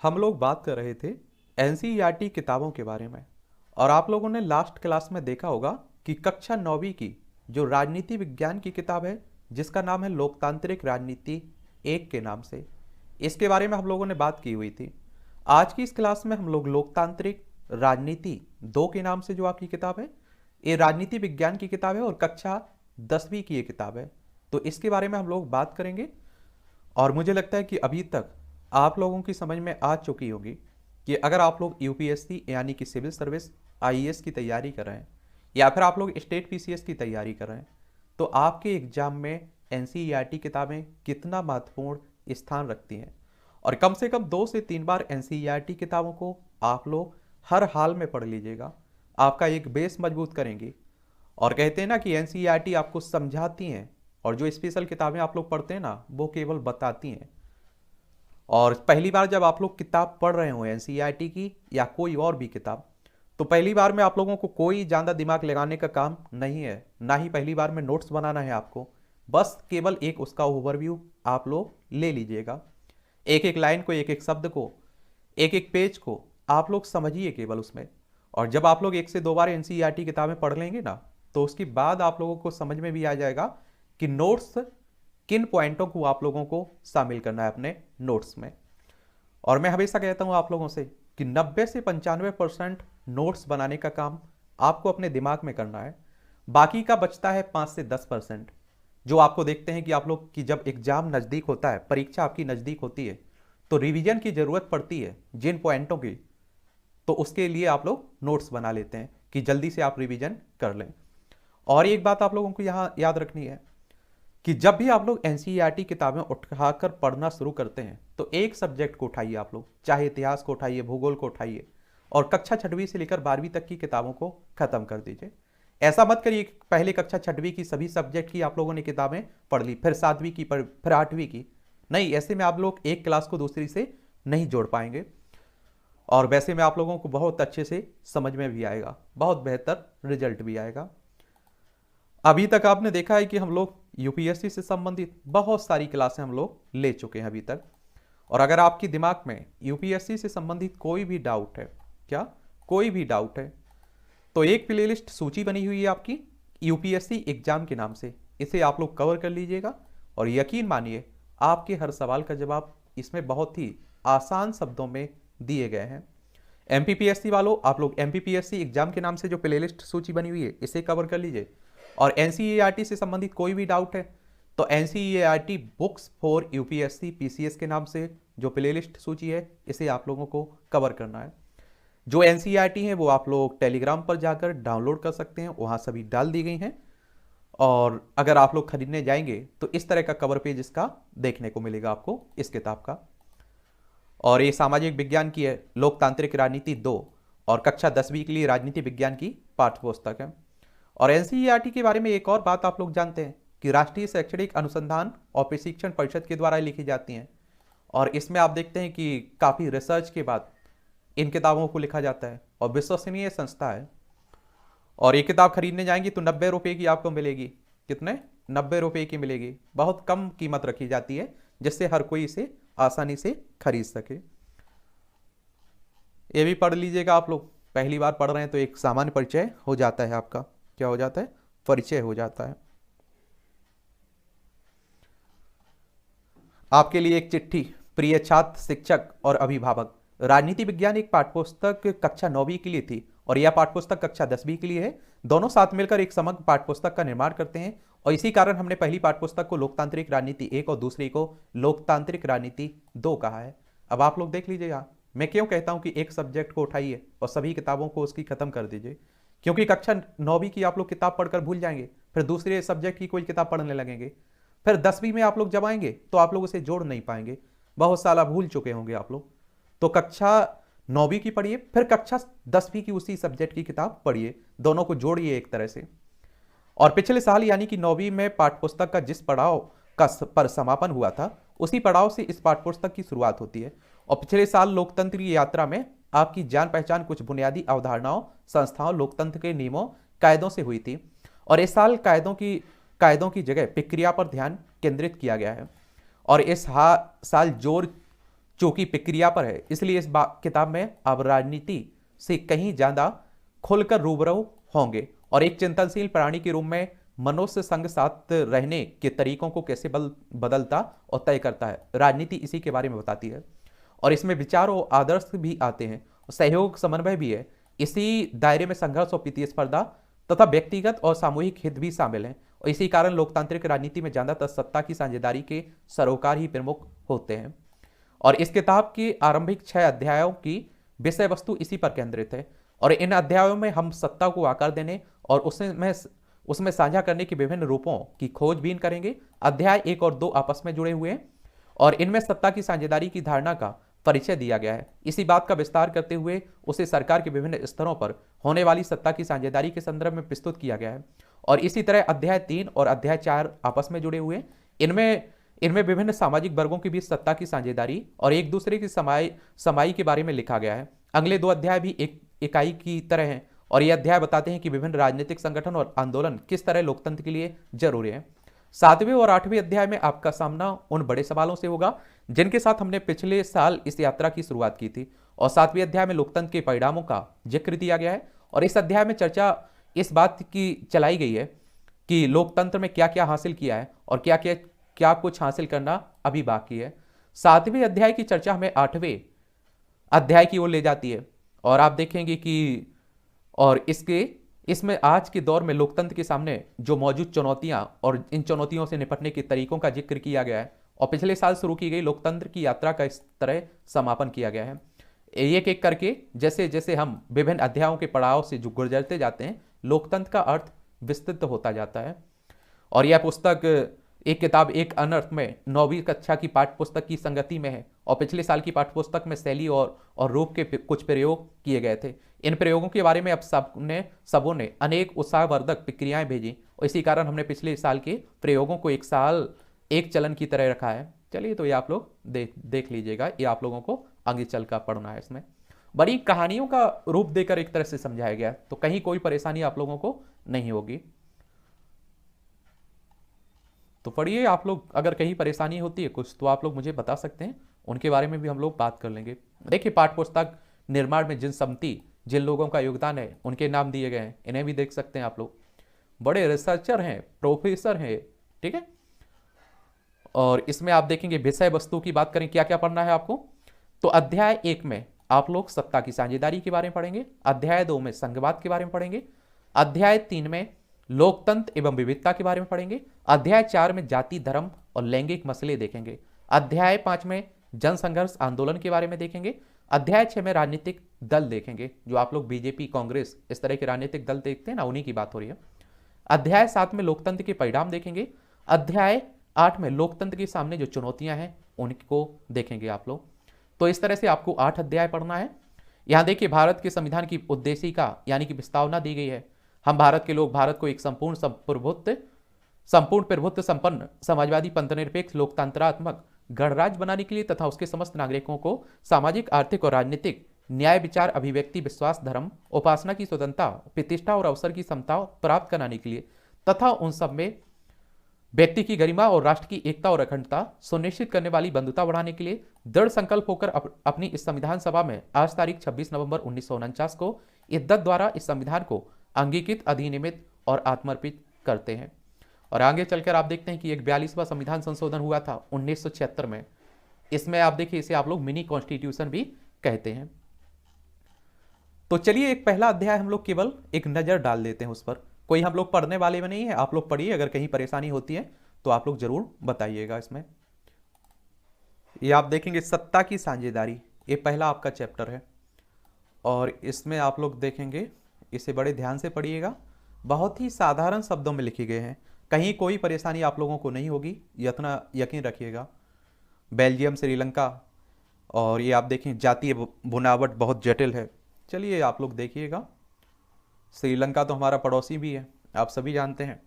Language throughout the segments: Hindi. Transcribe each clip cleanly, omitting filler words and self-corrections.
हम लोग बात कर रहे थे एनसीईआरटी किताबों के बारे में। और आप लोगों ने लास्ट क्लास में देखा होगा कि कक्षा 9वीं की जो राजनीति विज्ञान की किताब है, जिसका नाम है लोकतांत्रिक राजनीति एक के नाम से, इसके बारे में हम लोगों ने बात की हुई थी। आज की इस क्लास में हम लोग लोकतांत्रिक राजनीति 2 के नाम से जो आपकी किताब है, ये राजनीति विज्ञान की किताब है और कक्षा 10वीं की ये किताब है, तो इसके बारे में हम लोग बात करेंगे। और मुझे लगता है कि अभी तक आप लोगों की समझ में आ चुकी होगी कि अगर आप लोग यूपीएससी यानी कि सिविल सर्विस आईएएस की तैयारी कर रहे हैं या फिर आप लोग स्टेट पीसीएस की तैयारी कर रहे हैं, तो आपके एग्जाम में एनसीईआरटी किताबें कितना महत्वपूर्ण स्थान रखती हैं। और कम से कम 2 से 3 बार एनसीईआरटी किताबों को आप लोग हर हाल में पढ़ लीजिएगा, आपका एक बेस मजबूत करेंगी। और कहते हैं ना कि एनसीईआरटी आपको समझाती हैं और जो स्पेशल किताबें आप लोग पढ़ते हैं ना, वो केवल बताती हैं। और पहली बार जब आप लोग किताब पढ़ रहे हो एनसीईआरटी की या कोई और भी किताब, तो पहली बार में आप लोगों को कोई ज़्यादा दिमाग लगाने का काम नहीं है, ना ही पहली बार में नोट्स बनाना है आपको। बस केवल एक उसका ओवरव्यू आप लोग ले लीजिएगा, एक एक लाइन को, एक एक शब्द को, एक एक पेज को आप लोग समझिए केवल उसमें। और जब आप लोग 1 से 2 बार एनसीईआरटी किताबें पढ़ लेंगे ना, तो उसके बाद आप लोगों को समझ में भी आ जाएगा कि नोट्स किन पॉइंटों को आप लोगों को शामिल करना है अपने नोट्स में। और मैं हमेशा कहता हूं आप लोगों से कि 90 से 95% नोट्स बनाने का काम आपको अपने दिमाग में करना है। बाकी का बचता है 5 से 10%, जो आपको देखते हैं कि आप लोग की जब एग्जाम नज़दीक होता है, परीक्षा आपकी नज़दीक होती है, तो रिवीजन की ज़रूरत पड़ती है जिन पॉइंटों की, तो उसके लिए आप लोग नोट्स बना लेते हैं कि जल्दी से आप रिवीजन कर लें। और एक बात आप लोगों को यहाँ याद रखनी है कि जब भी आप लोग एनसीईआरटी किताबें उठाकर पढ़ना शुरू करते हैं, तो एक सब्जेक्ट को उठाइए आप लोग, चाहे इतिहास को उठाइए, भूगोल को उठाइए, और कक्षा 6वीं से लेकर 12वीं तक की किताबों को खत्म कर दीजिए। ऐसा मत करिए पहले कक्षा 6वीं की सभी सब्जेक्ट की आप लोगों ने किताबें पढ़ ली, फिर 7वीं की फिर 8वीं की। नहीं, ऐसे में आप लोग एक क्लास को दूसरी से नहीं जोड़ पाएंगे, और वैसे में आप लोगों को बहुत अच्छे से समझ में भी आएगा, बहुत बेहतर रिजल्ट भी आएगा। अभी तक आपने देखा है कि हम लोग यूपीएससी से संबंधित बहुत सारी क्लासें हम लोग ले चुके हैं अभी तक। और अगर आपके दिमाग में यूपीएससी से संबंधित कोई भी डाउट है, क्या कोई भी डाउट है, तो एक प्लेलिस्ट सूची बनी हुई है आपकी यूपीएससी एग्जाम के नाम से, इसे आप लोग कवर कर लीजिएगा। और यकीन मानिए आपके हर सवाल का जवाब इसमें बहुत ही आसान शब्दों में दिए गए हैं। एमपीपीएससी वालों, आप लोग एमपीपीएससी एग्जाम के नाम से जो प्लेलिस्ट सूची बनी हुई है, इसे कवर कर लीजिए। और एनसीईआरटी से संबंधित कोई भी डाउट है, तो NCERT books for UPSC PCS के नाम से जो प्लेलिस्ट सूची है, इसे आप लोगों को कवर करना है। जो एनसीईआरटी है वो आप लोग टेलीग्राम पर जाकर डाउनलोड कर सकते हैं, वहाँ सभी डाल दी गई हैं। और अगर आप लोग खरीदने जाएंगे तो इस तरह का कवर पेज इसका देखने को मिलेगा आपको इस किताब का। और ये सामाजिक विज्ञान की है, लोकतांत्रिक राजनीति 2, और कक्षा 10वीं के लिए राजनीति विज्ञान की पाठ्य पुस्तक है। और एनसीईआरटी के बारे में एक और बात आप लोग जानते हैं कि राष्ट्रीय शैक्षणिक अनुसंधान और प्रशिक्षण परिषद के द्वारा लिखी जाती हैं। और इसमें आप देखते हैं कि काफ़ी रिसर्च के बाद इन किताबों को लिखा जाता है, और विश्वसनीय संस्था है। और ये किताब खरीदने जाएंगी तो 90 रुपये की आपको मिलेगी। कितने? 90 रुपये की मिलेगी। बहुत कम कीमत रखी जाती है, जिससे हर कोई इसे आसानी से खरीद सके। ये भी पढ़ लीजिएगा आप लोग, पहली बार पढ़ रहे हैं तो एक सामान्य परिचय हो जाता है आपका। क्या हो जाता है? परिचय हो जाता है। आपके लिए एक चिट्ठी, प्रिय छात्र, शिक्षक और अभिभावक। राजनीति विज्ञान एक पाठ्यपुस्तक कक्षा 9वीं के लिए थी और यह पाठ्यपुस्तक कक्षा 10वीं के लिए है। दोनों साथ मिलकर एक समग्र पाठ्यपुस्तक का निर्माण करते हैं, और इसी कारण हमने पहली पाठ्यपुस्तक को लोकतांत्रिक राजनीति 1 और दूसरी को लोकतांत्रिक राजनीति 2 कहा है। अब आप लोग देख लीजिएगा मैं क्यों कहता हूं कि एक सब्जेक्ट को उठाइए और सभी किताबों को उसकी खत्म कर दीजिए, क्योंकि कक्षा 9वीं की आप लोग किताब पढ़कर भूल जाएंगे, फिर दूसरे सब्जेक्ट की कोई किताब पढ़ने लगेंगे, फिर 10वीं में आप लोग जब आएंगे तो आप लोग उसे जोड़ नहीं पाएंगे, बहुत सारा भूल चुके होंगे आप लोग। तो कक्षा 9वीं की पढ़िए, फिर कक्षा 10वीं की उसी सब्जेक्ट की किताब पढ़िए, दोनों को जोड़िए एक तरह से। और पिछले साल यानी कि 9वीं में पाठ्यपुस्तक का जिस पड़ाव का पर समापन हुआ था, उसी पड़ाव से इस पाठ्यपुस्तक की शुरुआत होती है। और पिछले साल लोकतंत्र की यात्रा में आपकी जान पहचान कुछ बुनियादी अवधारणाओं, संस्थाओं, लोकतंत्र के नियमों, कायदों से हुई थी। और इस साल कायदों की जगह प्रक्रिया पर ध्यान केंद्रित किया गया है। और इस साल चूंकि प्रक्रिया पर है, इसलिए इस किताब में आप राजनीति से कहीं ज्यादा खुलकर रूबरू होंगे और एक चिंतनशील प्राणी के रूप में मनुष्य संग साथ रहने के तरीकों को कैसे बदलता और तय करता है। राजनीति इसी के बारे में बताती है और इसमें विचार और आदर्श भी आते हैं, सहयोग समन्वय भी है। इसी दायरे में संघर्ष और प्रतिस्पर्धा तथा व्यक्तिगत और सामूहिक हित भी शामिल हैं और इसी कारण लोकतांत्रिक राजनीति में ज्यादातर सत्ता की साझेदारी के सरोकार ही प्रमुख होते हैं। और इस किताब के आरंभिक 6 अध्यायों की विषय वस्तु इसी पर केंद्रित है और इन अध्यायों में हम सत्ता को आकार देने और उसमें साझा करने के विभिन्न रूपों की खोजबीन करेंगे। अध्याय 1 और 2 आपस में जुड़े हुए हैं और इनमें सत्ता की साझेदारी की धारणा का परिचय दिया गया है। इसी बात का विस्तार करते हुए उसे सरकार के विभिन्न स्तरों पर होने वाली सत्ता की साझेदारी के संदर्भ में प्रस्तुत किया गया है। और इसी तरह अध्याय 3 और अध्याय 4 आपस में जुड़े हुए हैं। इनमें विभिन्न सामाजिक वर्गों के बीच सत्ता की साझेदारी और एक दूसरे की समाई के बारे में लिखा गया है। अगले 2 अध्याय भी एक इकाई की तरह हैं और ये अध्याय बताते हैं कि विभिन्न राजनीतिक संगठन और आंदोलन किस तरह लोकतंत्र के लिए जरूरी है। 7वें और 8वें अध्याय में आपका सामना उन बड़े सवालों से होगा जिनके साथ हमने पिछले साल इस यात्रा की शुरुआत की थी और 7वें अध्याय में लोकतंत्र के परिणामों का जिक्र दिया गया है और इस अध्याय में चर्चा इस बात की चलाई गई है कि लोकतंत्र में क्या क्या हासिल किया है और क्या कुछ हासिल करना अभी बाकी है। 7वें अध्याय की चर्चा हमें 8वें अध्याय की ओर ले जाती है और आप देखेंगे कि और इसमें आज के दौर में लोकतंत्र के सामने जो मौजूद चुनौतियां और इन चुनौतियों से निपटने के तरीकों का जिक्र किया गया है और पिछले साल शुरू की गई लोकतंत्र की यात्रा का इस तरह समापन किया गया है। एक एक करके जैसे जैसे हम विभिन्न अध्यायों के पड़ाव से जो गुजरते जाते हैं, लोकतंत्र का अर्थ विस्तृत होता जाता है। और यह पुस्तक एक किताब एक अनर्थ में 9वीं कक्षा की पाठ्य पुस्तक की संगति में है और पिछले साल की पाठ्य पुस्तक में शैली और रूप के कुछ प्रयोग किए गए थे। इन प्रयोगों के बारे में अब सबों ने अनेक उत्साहवर्धक प्रक्रियाएं भेजी और इसी कारण हमने पिछले साल के प्रयोगों को एक चलन की तरह रखा है। चलिए, तो ये आप लोग देख लीजिएगा, ये आप लोगों को आगे चल कर पढ़ना है। इसमें बड़ी कहानियों का रूप देकर एक तरह से समझाया गया है, तो कहीं कोई परेशानी आप लोगों को नहीं होगी। तो पढ़िए, आप लोग अगर कहीं परेशानी होती है कुछ तो आप लोग मुझे बता सकते हैं, उनके बारे में भी हम लोग बात कर लेंगे। देखिए, पाठ्य पुस्तक निर्माण में जिन लोगों का योगदान है उनके नाम दिए गए हैं, इन्हें भी देख सकते हैं आप लोग। बड़े रिसर्चर हैं, प्रोफेसर हैं, ठीक है। और इसमें आप देखेंगे विषय वस्तु की बात करें, क्या क्या पढ़ना है आपको। तो अध्याय 1 में आप लोग सत्ता की साझेदारी के बारे में पढ़ेंगे। अध्याय 2 में संघवाद के बारे में पढ़ेंगे। अध्याय 3 में लोकतंत्र एवं विविधता के बारे में पढ़ेंगे। अध्याय 4 में जाति, धर्म और लैंगिक मसले देखेंगे। अध्याय 5 में जन संघर्ष आंदोलन के बारे में देखेंगे। अध्याय 6 में राजनीतिक दल देखेंगे, जो आप लोग बीजेपी, कांग्रेस, इस तरह के राजनीतिक दल देखते हैं ना, उन्हीं की बात हो रही है। अध्याय 7 में लोकतंत्र के परिणाम देखेंगे। अध्याय 8 में लोकतंत्र के सामने जो चुनौतियां हैं उनको देखेंगे आप लोग। तो इस तरह से आपको 8 अध्याय पढ़ना है। यहां देखिए, भारत के संविधान की उद्देशिका यानी कि प्रस्तावना दी गई है। हम भारत के लोग भारत को एक संपूर्ण प्रभुत्व संपन्न समाजवादी पंथनिरपेक्ष लोकतंत्रात्मक गणराज्य बनाने के लिए तथा उसके समस्त नागरिकों को सामाजिक, आर्थिक और राजनीतिक न्याय, विचार, अभिव्यक्ति, विश्वास, धर्म, उपासना की स्वतंत्रता, प्रतिष्ठा और अवसर की समता प्राप्त कराने के लिए तथा उन सब में व्यक्ति की गरिमा और राष्ट्र की एकता और अखंडता सुनिश्चित करने वाली बंधुता बढ़ाने के लिए दृढ़ संकल्प होकर अपनी इस संविधान सभा में आज तारीख 26 नवंबर 1949 को इद्दत द्वारा इस संविधान को अंगीकृत, अधिनियमित और आत्मर्पित करते हैं। और आगे चलकर आप देखते हैं कि एक 42वां संविधान संशोधन हुआ था 1976 में। इसमें आप देखिए, इसे आप लोग मिनी कॉन्स्टिट्यूशन भी कहते हैं। तो चलिए, एक पहला अध्याय हम लोग केवल एक नजर डाल देते हैं उस पर। कोई हम लोग पढ़ने वाले में नहीं है, आप लोग पढ़िए, अगर कहीं परेशानी होती है तो आप लोग जरूर बताइएगा। इसमें ये आप देखेंगे सत्ता की साझेदारी, ये पहला आपका चैप्टर है और इसमें आप लोग देखेंगे, इसे बड़े ध्यान से पढ़िएगा। बहुत ही साधारण शब्दों में लिखे गए हैं, कहीं कोई परेशानी आप लोगों को नहीं होगी, इतना यकीन रखिएगा। बेल्जियम, श्रीलंका, और ये आप देखें जातीय बुनावट बहुत जटिल है। चलिए, आप लोग देखिएगा। श्रीलंका तो हमारा पड़ोसी भी है, आप सभी जानते हैं।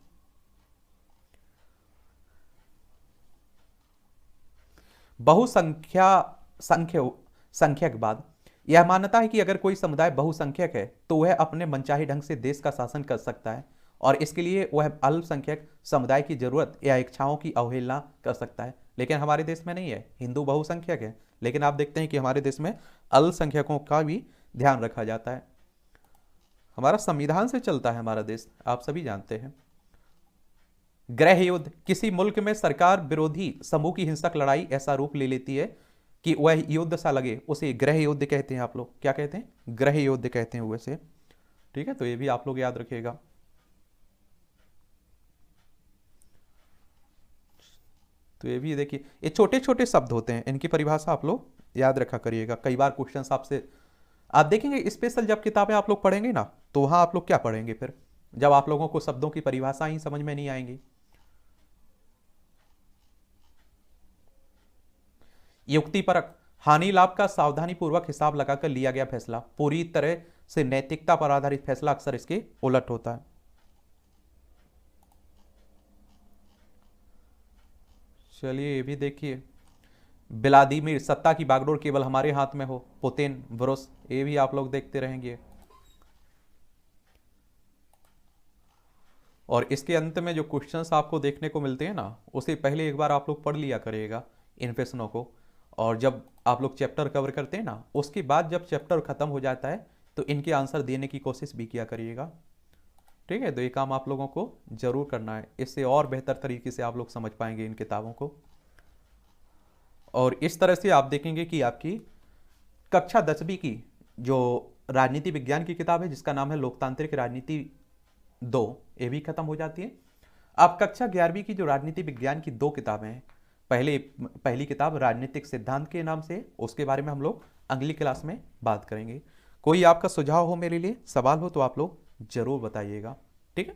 संख्यकवाद, यह मान्यता है कि अगर कोई समुदाय बहुसंख्यक है तो वह अपने मनचाहे ढंग से देश का शासन कर सकता है और इसके लिए वह अल्पसंख्यक समुदाय की जरूरत या इच्छाओं की अवहेलना कर सकता है। लेकिन हमारे देश में नहीं है, हिंदू बहुसंख्यक है लेकिन आप देखते हैं कि हमारे देश में अल्पसंख्यकों का भी ध्यान रखा जाता है। हमारा संविधान से चलता है हमारा देश, आप सभी जानते हैं। गृह युद्ध, किसी मुल्क में सरकार विरोधी समूह की हिंसक लड़ाई ऐसा रूप ले लेती है कि वह युद्ध सा लगे, उसे गृह युद्ध कहते हैं। आप लोग क्या कहते हैं? गृह युद्ध कहते हैं वैसे। ठीक है, तो ये भी आप लोग याद रखिएगा। तो ये भी देखिए, ये छोटे छोटे शब्द होते हैं, इनकी परिभाषा आप लोग याद रखा करिएगा। कई बार क्वेश्चन आपसे आप देखेंगे, स्पेशल जब किताबें आप लोग पढ़ेंगे ना, तो वहां आप लोग क्या पढ़ेंगे फिर, जब आप लोगों को शब्दों की परिभाषा ही समझ में नहीं आएंगी। युक्तिपरक, हानि लाभ का सावधानी पूर्वक हिसाब लगाकर लिया गया फैसला, पूरी तरह से नैतिकता पर आधारित फैसला अक्सर इसके उलट होता है। चलिए ये भी देखिए, व्लादिमीर, सत्ता की बागडोर केवल हमारे हाथ में हो, पुतिन, ब्रुस, ये भी आप लोग देखते रहेंगे। और इसके अंत में जो क्वेश्चंस आपको देखने को मिलते हैं ना, उसे पहले एक बार आप लोग पढ़ लिया करिएगा इन प्रश्नों को। और जब आप लोग चैप्टर कवर करते हैं ना, उसके बाद जब चैप्टर खत्म हो जाता है तो इनके आंसर देने की कोशिश भी किया करिएगा। ठीक है, तो ये काम आप लोगों को जरूर करना है, इससे और बेहतर तरीके से आप लोग समझ पाएंगे इन किताबों को। और इस तरह से आप देखेंगे कि आपकी कक्षा 10वीं की जो राजनीति विज्ञान की किताब है, जिसका नाम है लोकतांत्रिक राजनीति 2, ये भी खत्म हो जाती है। अब कक्षा 11वीं की जो राजनीति विज्ञान की 2 किताबें हैं, पहली किताब राजनीतिक सिद्धांत के नाम से, उसके बारे में हम लोग अगली क्लास में बात करेंगे। कोई आपका सुझाव हो मेरे लिए, सवाल हो, तो आप लोग जरूर बताइएगा। ठीक है।